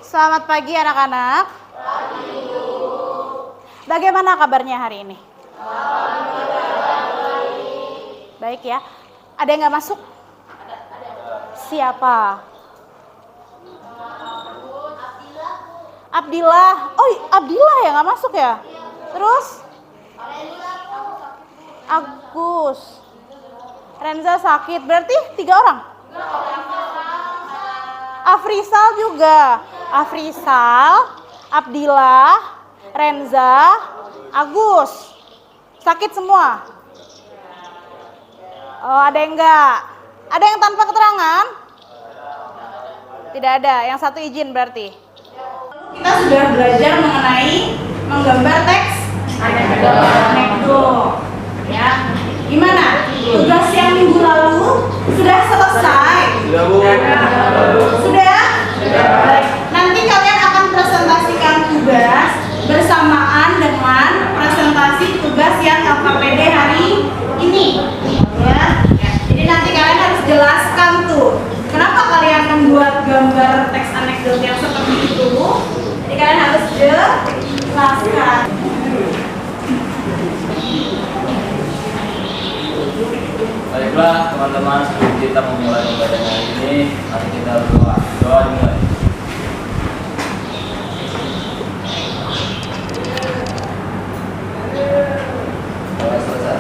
Selamat pagi anak-anak. Bagaimana kabarnya hari ini? Baik ya. Ada yang nggak masuk? Siapa? Abdillah. Oh, Abdillah ya nggak masuk ya? Terus? Agus. Renza sakit. Berarti 3 orang? Afrisal juga. Afrisal, Abdillah, Renza, Agus. Sakit semua? Oh, ada yang enggak? Ada yang tanpa keterangan? Tidak ada. Yang satu izin berarti. Kita sudah belajar mengenai menggambar teks anekdot. Ya. Gimana? Tugas yang minggu lalu sudah selesai? Sudah? Baik. Nanti kalian akan presentasikan tugas bersamaan dengan presentasi tugas yang LKPD hari ini. Ya. Jadi nanti kalian harus jelaskan tuh, kenapa kalian membuat gambar teks anekdot yang seperti itu. Jadi kalian harus jelaskan. Baiklah teman-teman, sebelum kita memulai pembelajaran hari ini, mari kita berdoa. Doa dimulai. Doa selesai.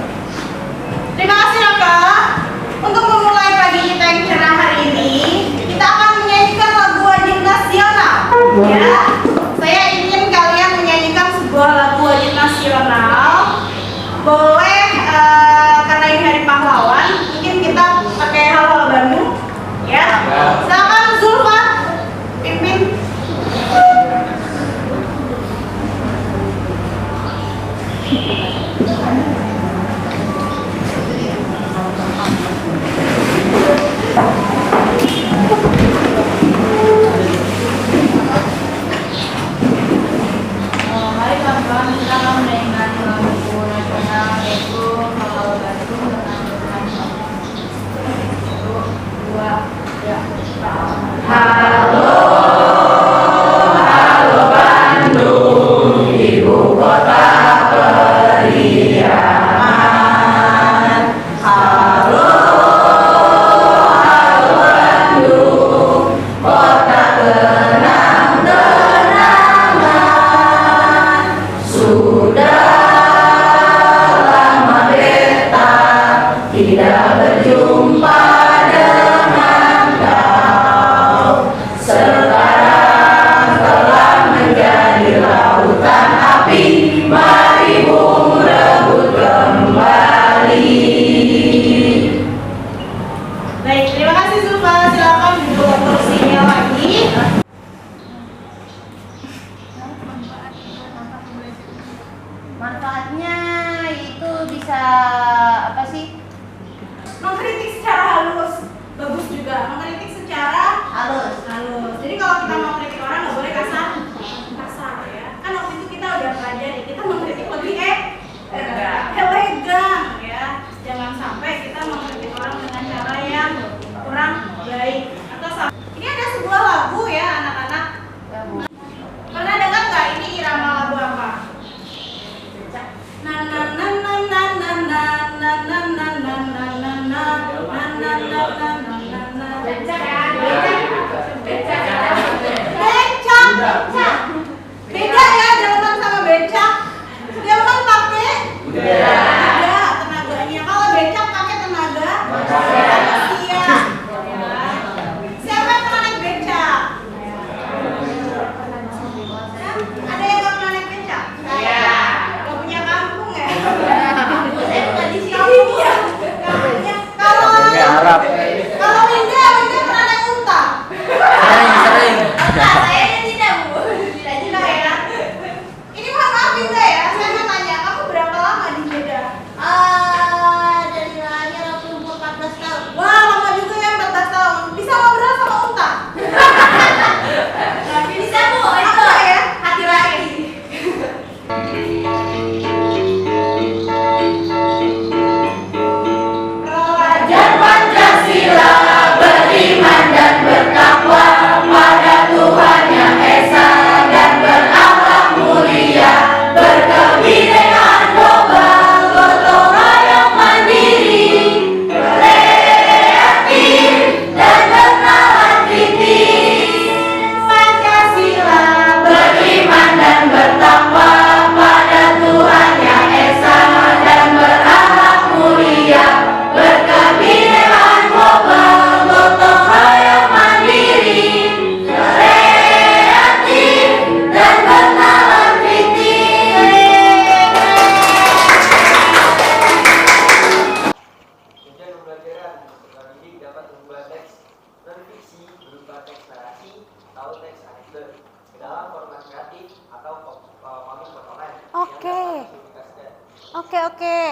Terima kasih Kak. Untuk memulai pagi kita yang cerah hari ini, kita akan menyanyikan lagu wajib nasional. Ya, saya ingin kalian menyanyikan sebuah lagu wajib nasional. Boleh karena ini hari pahlawan, mungkin kita pakai hal-hal Bandung. Ya, silakan Zulfa pimpin. dalam format kreatif atau komik potongan. Oke. Oke.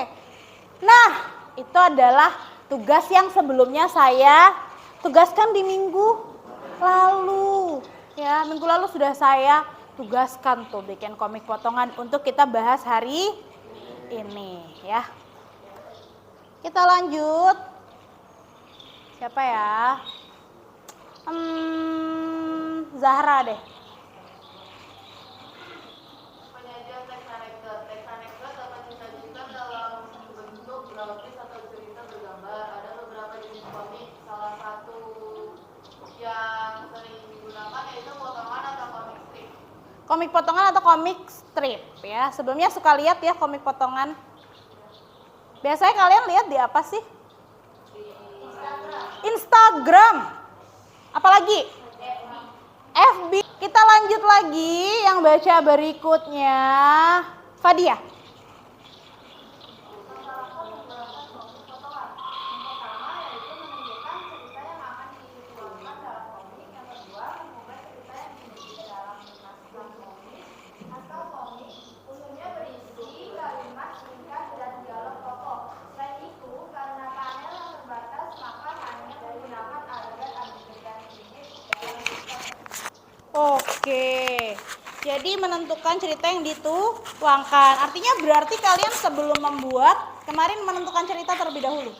Nah, itu adalah tugas yang sebelumnya saya tugaskan di minggu lalu. Ya, minggu lalu sudah saya tugaskan tuh bikin komik potongan untuk kita bahas hari ini ya. Kita lanjut. Siapa ya? Zahra deh. Penyajian teks anekdot. Teks anekdot dapat disajikan dalam bentuk grafis atau cerita bergambar. Ada beberapa jenis komik. Salah satu yang sering digunakan yaitu potongan atau komik strip. Komik potongan atau komik strip ya. Sebelumnya suka lihat ya komik potongan. Biasanya kalian lihat di apa sih? Instagram. Apalagi? FB. Kita lanjut lagi yang baca berikutnya. Fadia. Oke, jadi menentukan cerita yang dituangkan. Artinya berarti kalian sebelum membuat, kemarin menentukan cerita terlebih dahulu.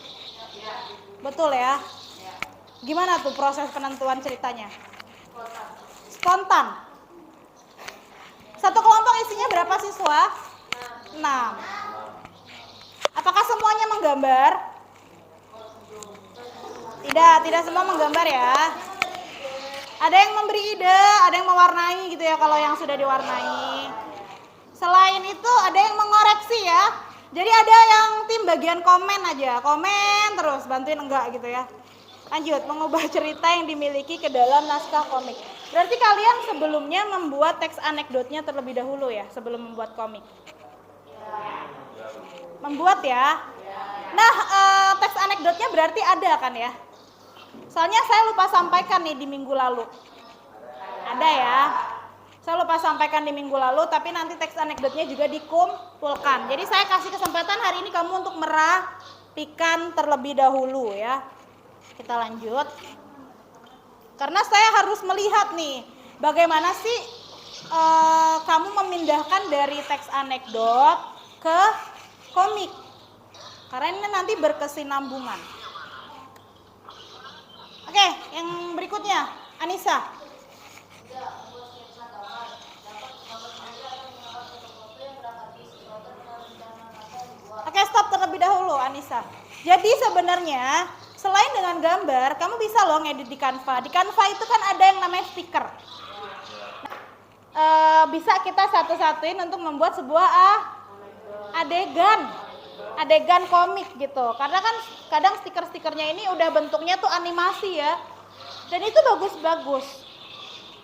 Betul ya? Gimana tuh proses penentuan ceritanya? Spontan. Satu kelompok isinya berapa siswa? 6. Apakah semuanya menggambar? Tidak semua menggambar ya. Ada yang memberi ide, ada yang mewarnai gitu ya kalau yang sudah diwarnai. Selain itu ada yang mengoreksi ya. Jadi ada yang tim bagian komen aja, komen terus bantuin enggak gitu ya. Lanjut, mengubah cerita yang dimiliki ke dalam naskah komik. Berarti kalian sebelumnya membuat teks anekdotnya terlebih dahulu ya sebelum membuat komik. Membuat ya. Nah, teks anekdotnya berarti ada kan ya? Soalnya saya lupa sampaikan nih di minggu lalu. Ada ya. Saya lupa sampaikan di minggu lalu, tapi nanti teks anekdotnya juga dikumpulkan. Jadi saya kasih kesempatan hari ini kamu untuk merapikan terlebih dahulu ya. Kita lanjut. Karena saya harus melihat nih, bagaimana sih kamu memindahkan dari teks anekdot ke komik. Karena ini nanti berkesinambungan. Oke, yang berikutnya, Anissa. Oke, stop terlebih dahulu, Anissa. Jadi sebenarnya selain dengan gambar, kamu bisa loh ngedit di Canva. Di Canva itu kan ada yang namanya stiker. Bisa kita satu-satuin untuk membuat sebuah adegan komik gitu. Karena kan kadang stiker-stikernya ini udah bentuknya tuh animasi ya. Dan itu bagus-bagus.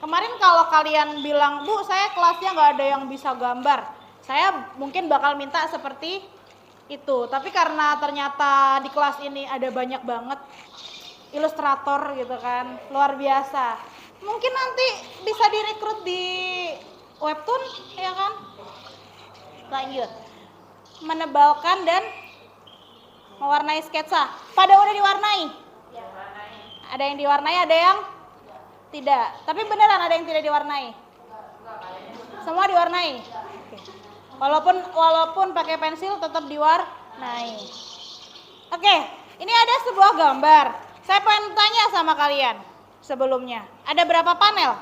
Kemarin kalau kalian bilang, "Bu, saya kelasnya nggak ada yang bisa gambar." Saya mungkin bakal minta seperti itu. Tapi karena ternyata di kelas ini ada banyak banget ilustrator gitu kan, luar biasa. Mungkin nanti bisa direkrut di webtoon ya kan. Lanjut. Menebalkan dan mewarnai sketsa. Pada udah diwarnai? Ada yang diwarnai, ada yang tidak. Tapi beneran ada yang tidak diwarnai? Semua diwarnai. Oke. Walaupun pakai pensil tetap diwarnai. Oke, ini ada sebuah gambar. Saya pengen tanya sama kalian sebelumnya. Ada berapa panel?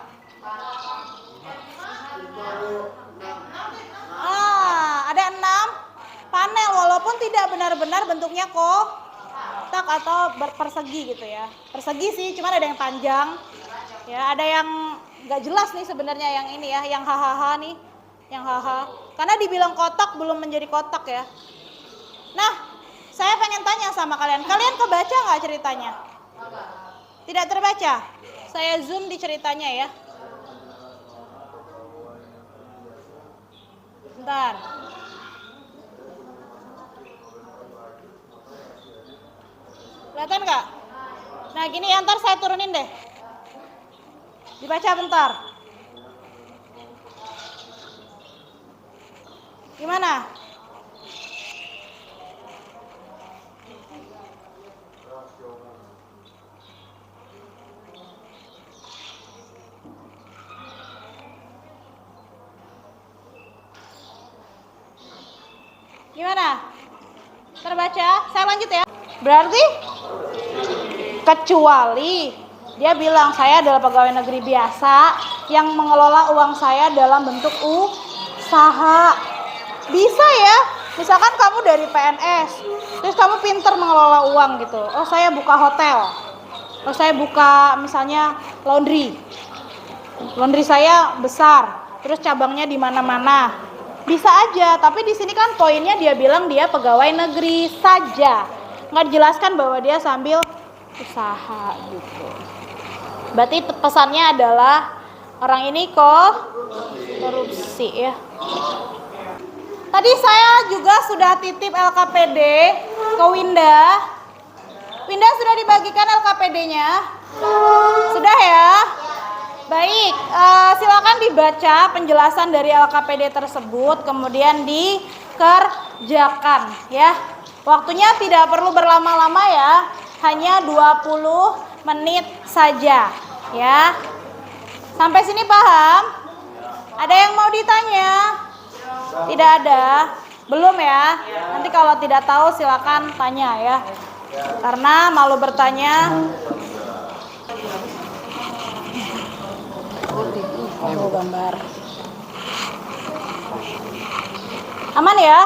Ada 6 panel walaupun tidak benar-benar bentuknya kotak atau persegi gitu ya. Persegi sih, cuman ada yang panjang. Ya, ada yang nggak jelas nih sebenarnya yang ini ya, yang hahaha nih, yang haha. Karena dibilang kotak belum menjadi kotak ya. Nah, saya pengen tanya sama kalian kebaca nggak ceritanya? Tidak terbaca. Saya zoom di ceritanya ya. Bentar. Kelihatan nggak? Nah gini ya, ntar saya turunin deh. Dibaca bentar. Gimana? Gimana? Terbaca? Saya lanjut ya. Berarti kecuali dia bilang saya adalah pegawai negeri biasa yang mengelola uang saya dalam bentuk usaha. Bisa ya. Misalkan kamu dari PNS, terus kamu pinter mengelola uang gitu. Oh, saya buka hotel. Oh, saya buka misalnya laundry. Laundry saya besar, terus cabangnya di mana-mana. Bisa aja, tapi di sini kan poinnya dia bilang dia pegawai negeri saja. Nggak dijelaskan bahwa dia sambil usaha gitu. Berarti pesannya adalah orang ini korupsi ya. Tadi saya juga sudah titip LKPD ke Winda. Winda sudah dibagikan LKPD-nya? Sudah ya? Baik, silakan dibaca penjelasan dari LKPD tersebut, kemudian dikerjakan ya. Waktunya tidak perlu berlama-lama ya, hanya 20 menit saja ya. Sampai sini paham? Ada yang mau ditanya? Tidak ada? Belum ya? Nanti kalau tidak tahu silakan tanya ya. Karena malu bertanya. Gambar. Aman ya?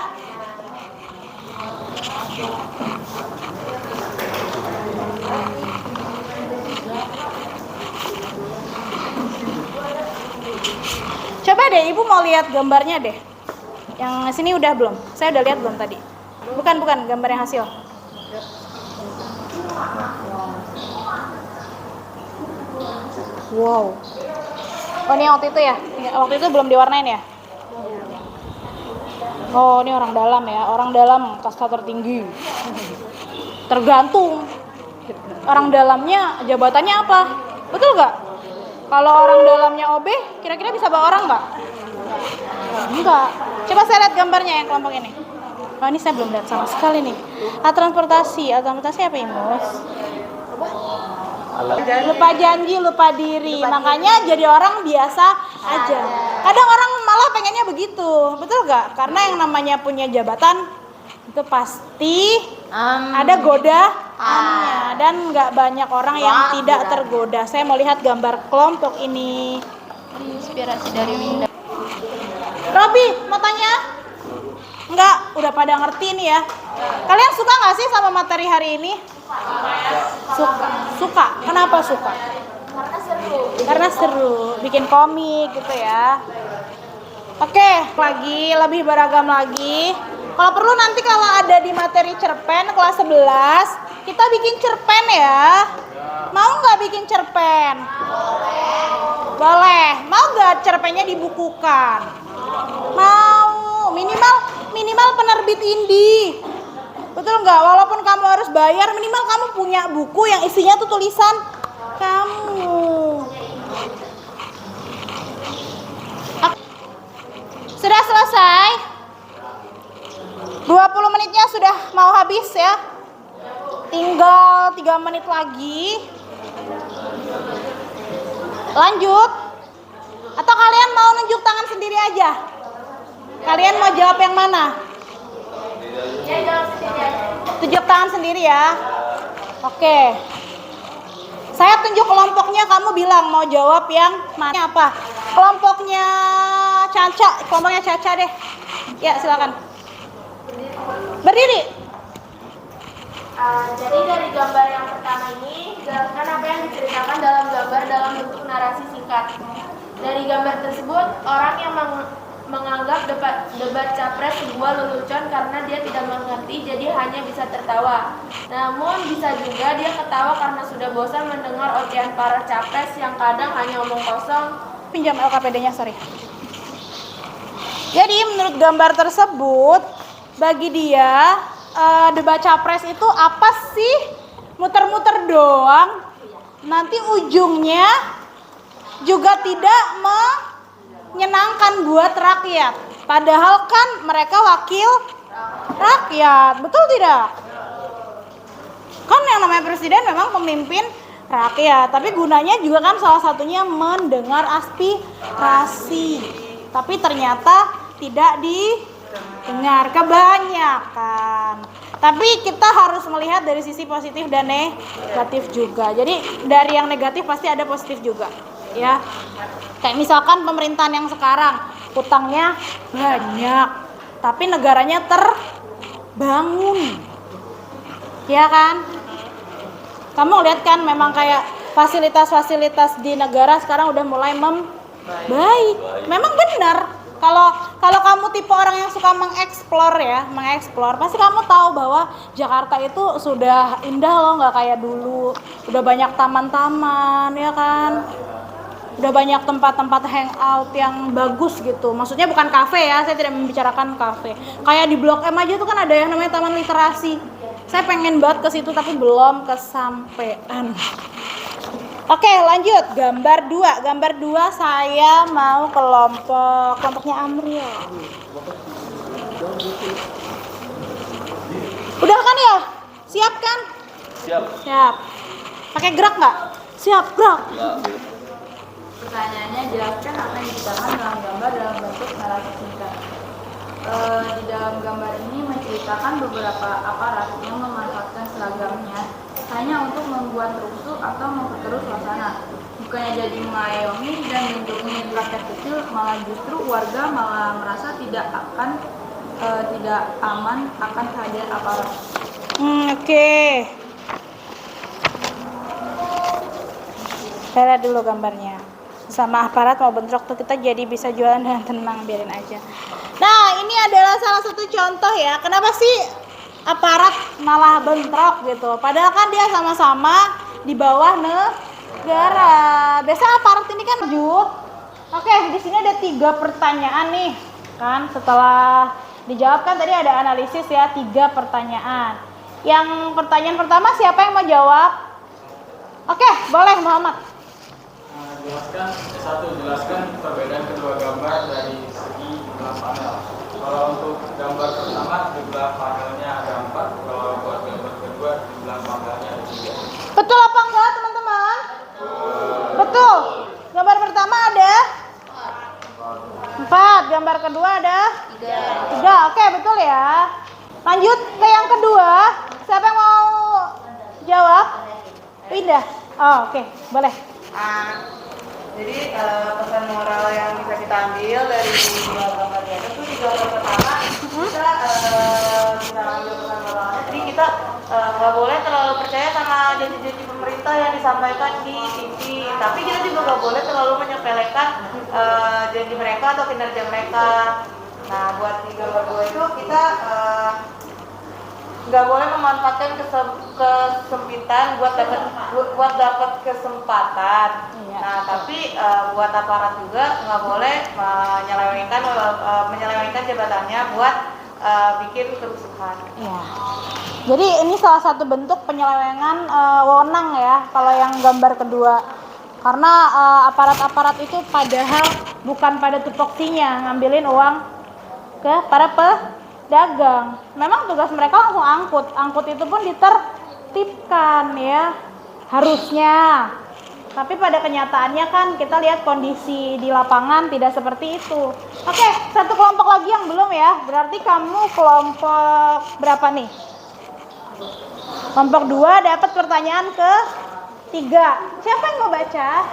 Coba deh, Ibu mau lihat gambarnya deh. Yang sini udah belum? Saya udah lihat belum tadi? Bukan, gambar yang hasil. Wow. Oh, ini waktu itu ya? Waktu itu belum diwarnain ya? Oh, ini orang dalam ya. Orang dalam kasta tertinggi. Tergantung. Orang dalamnya jabatannya apa? Betul nggak? Kalau orang dalamnya OB, kira-kira bisa bawa orang nggak? Enggak. Coba saya lihat gambarnya yang kelompok ini. Oh, ini saya belum lihat sama sekali nih. Transportasi apa ya, Mus? Lupa janji, lupa diri. Makanya jadi orang biasa aja. Kadang orang malah pengennya begitu, betul gak? Karena yang namanya punya jabatan itu pasti ada godaannya. Dan gak banyak orang yang tidak tergoda. Saya mau lihat gambar kelompok ini. Inspirasi dari Winda. Robi, mau tanya? Enggak, udah pada ngerti nih ya. Kalian suka gak sih sama materi hari ini? Suka. Kenapa suka? Karena seru. Bikin komik gitu ya. Oke, lagi lebih beragam lagi. Kalau perlu nanti kalau ada di materi cerpen kelas 11, kita bikin cerpen ya. Mau nggak bikin cerpen? Boleh. Mau nggak cerpennya dibukukan? Mau. Minimal penerbit indie. Betul nggak? Walaupun kamu harus bayar, minimal kamu punya buku yang isinya tuh tulisan kamu. Sudah selesai? 20 menitnya sudah mau habis ya. Tinggal 3 menit lagi. Lanjut. Atau kalian mau nunjuk tangan sendiri aja? Kalian mau jawab yang mana? Tunjuk tangan sendiri ya. Oke. Saya tunjuk kelompoknya, kamu bilang mau jawab yang mana apa? Kelompoknya Caca deh. Ya, silakan. Berdiri. Jadi dari gambar yang pertama ini, jelaskan apa yang diceritakan dalam gambar dalam bentuk narasi singkat. Dari gambar tersebut, orang yang menganggap debat capres sebuah lelucon karena dia tidak mengerti, jadi hanya bisa tertawa. Namun bisa juga dia ketawa karena sudah bosan mendengar ocehan para capres yang kadang hanya omong kosong. Pinjam LKPD-nya, sorry. Jadi menurut gambar tersebut, bagi dia debat capres itu apa sih? Muter-muter doang. Nanti ujungnya juga tidak menyenangkan buat rakyat. Padahal kan mereka wakil rakyat, betul tidak? Kan yang namanya presiden memang pemimpin rakyat, tapi gunanya juga kan salah satunya mendengar aspirasi. Tapi ternyata tidak didengar kebanyakan. Tapi kita harus melihat dari sisi positif dan negatif juga. Jadi dari yang negatif pasti ada positif juga, ya. Kayak misalkan pemerintahan yang sekarang utangnya banyak, tapi negaranya terbangun, ya kan? Kamu lihat kan memang kayak fasilitas-fasilitas di negara sekarang udah mulai membaik. Memang benar. Kalau kamu tipe orang yang suka mengeksplor, pasti kamu tahu bahwa Jakarta itu sudah indah loh, nggak kayak dulu. Udah banyak taman-taman, ya kan? Udah banyak tempat-tempat hangout yang bagus gitu. Maksudnya bukan kafe ya, saya tidak membicarakan kafe. Kayak di Blok M aja tuh kan ada yang namanya Taman Literasi. Saya pengen banget ke situ tapi belum kesampean. Oke, lanjut. Gambar 2. Gambar 2 saya mau kelompoknya Amril. Udah kan ya? Siap kan? Siap. Pakai gerak nggak? Siap, gerak. Pertanyaannya, jelaskan apa yang diciptakan dalam gambar dalam bentuk narasi singkat. Di dalam gambar ini menceritakan beberapa aparat yang memanfaatkan seragamnya hanya untuk membuat rusuh atau memperkeruh suasana. Bukannya jadi mengayomi dan melindungi rakyat kecil, malah justru warga malah merasa tidak aman akan kehadiran aparat. Oke. Saya lihat dulu gambarnya. Sama aparat mau bentrok tuh kita jadi bisa jualan dengan tenang, biarin aja. Nah, ini adalah salah satu contoh ya. Kenapa sih aparat malah bentrok gitu? Padahal kan dia sama-sama di bawah negara. Biasa aparat ini kan lanjut. Oke, di sini ada 3 pertanyaan nih. Kan setelah dijawab kan tadi ada analisis ya, 3 pertanyaan. Yang pertanyaan pertama siapa yang mau jawab? Oke, boleh Muhammad. Jelaskan perbedaan kedua gambar dari segi jumlah panel. Kalau untuk gambar pertama jumlah panelnya ada 4, kalau buat gambar kedua jumlah panelnya ada 3. Betul apa enggak teman-teman? Betul. Gambar pertama ada 4, gambar kedua ada 3. Oke, betul ya. Lanjut ke yang kedua. Siapa yang mau jawab? Pindah. Oh, oke, boleh. Jadi pesan moral yang bisa kita ambil dari dua gambar itu tuh di gambar pertama kita bisa ambil pesan moralnya. Jadi kita nggak boleh terlalu percaya sama janji-janji pemerintah yang disampaikan di TV. Tapi kita juga nggak boleh terlalu menyepelekan janji mereka atau kinerja mereka. Nah, buat di gambar 2 itu kita nggak boleh memanfaatkan kesempitan buat dapat kesempatan. Iya. Nah, tapi buat aparat juga nggak boleh menyelewengkan jabatannya buat bikin kerusuhan. Iya. Jadi ini salah satu bentuk penyelewengan wewenang ya kalau yang gambar kedua. Karena aparat-aparat itu padahal bukan pada tupoksinya ngambilin uang ke para pedagang. Memang tugas mereka langsung angkut. Angkut itu pun ditertibkan ya, harusnya. Tapi pada kenyataannya kan kita lihat kondisi di lapangan tidak seperti itu. Oke, satu kelompok lagi yang belum ya. Berarti kamu kelompok berapa nih? Kelompok 2 dapat pertanyaan ke 3. Siapa yang mau baca?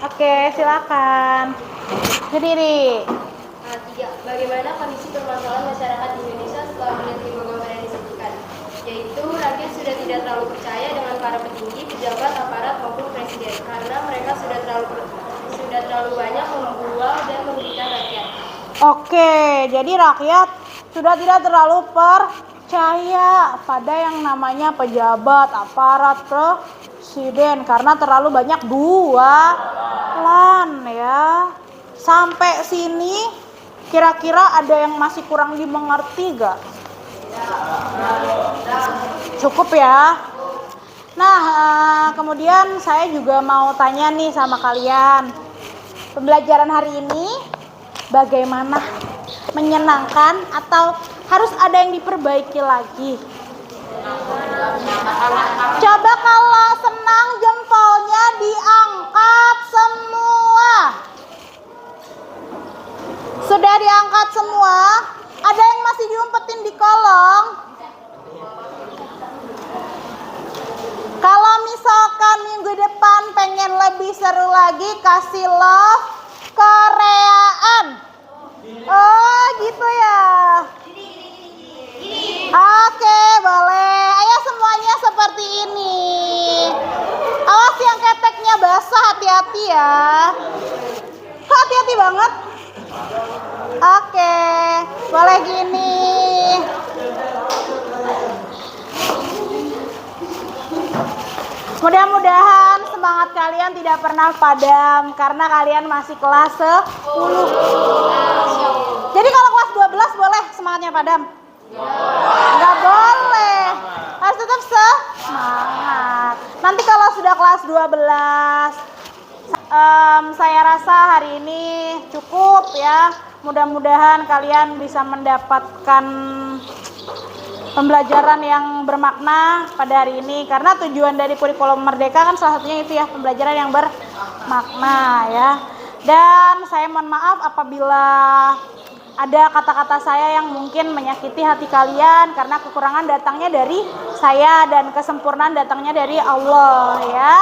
Oke, silakan. Berdiri. 3. Bagaimana kondisi permasalahan masyarakat di Indonesia setelah melihat 5 gambar yang disebutkan? Yaitu rakyat sudah tidak terlalu percaya dengan para petinggi, pejabat, aparat maupun presiden karena mereka sudah terlalu banyak membual dan merugikan rakyat. Oke, jadi rakyat sudah tidak terlalu percaya pada yang namanya pejabat, aparat, presiden karena terlalu banyak dualan ya. Sampai sini kira-kira ada yang masih kurang dimengerti gak? Cukup ya. Nah, kemudian saya juga mau tanya nih sama kalian. Pembelajaran hari ini bagaimana? menyenangkan atau harus ada yang diperbaiki lagi? Coba kalau senang jempolnya diangkat semua. Sudah diangkat semua? Ada yang masih diumpetin di kolong? Kalau misalkan minggu depan pengen lebih seru lagi, kasih love Koreaan. Oh gitu ya. Oke, boleh. Ayo semuanya seperti ini. Awas yang keteknya basah, hati-hati ya. Kok hati-hati banget? Oke, boleh gini. Mudah-mudahan semangat kalian tidak pernah padam karena kalian masih kelas 10. Jadi kalau kelas 12 boleh semangatnya padam? Nggak boleh. Harus tetap semangat. Nanti kalau sudah kelas 12, saya rasa hari ini cukup ya. Mudah-mudahan kalian bisa mendapatkan pembelajaran yang bermakna pada hari ini, karena tujuan dari kurikulum Merdeka kan salah satunya itu ya, pembelajaran yang bermakna ya. Dan saya mohon maaf apabila ada kata-kata saya yang mungkin menyakiti hati kalian, karena kekurangan datangnya dari saya dan kesempurnaan datangnya dari Allah ya.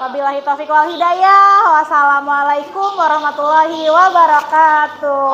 Wabillahi taufiq wal hidayah. Wassalamualaikum warahmatullahi wabarakatuh.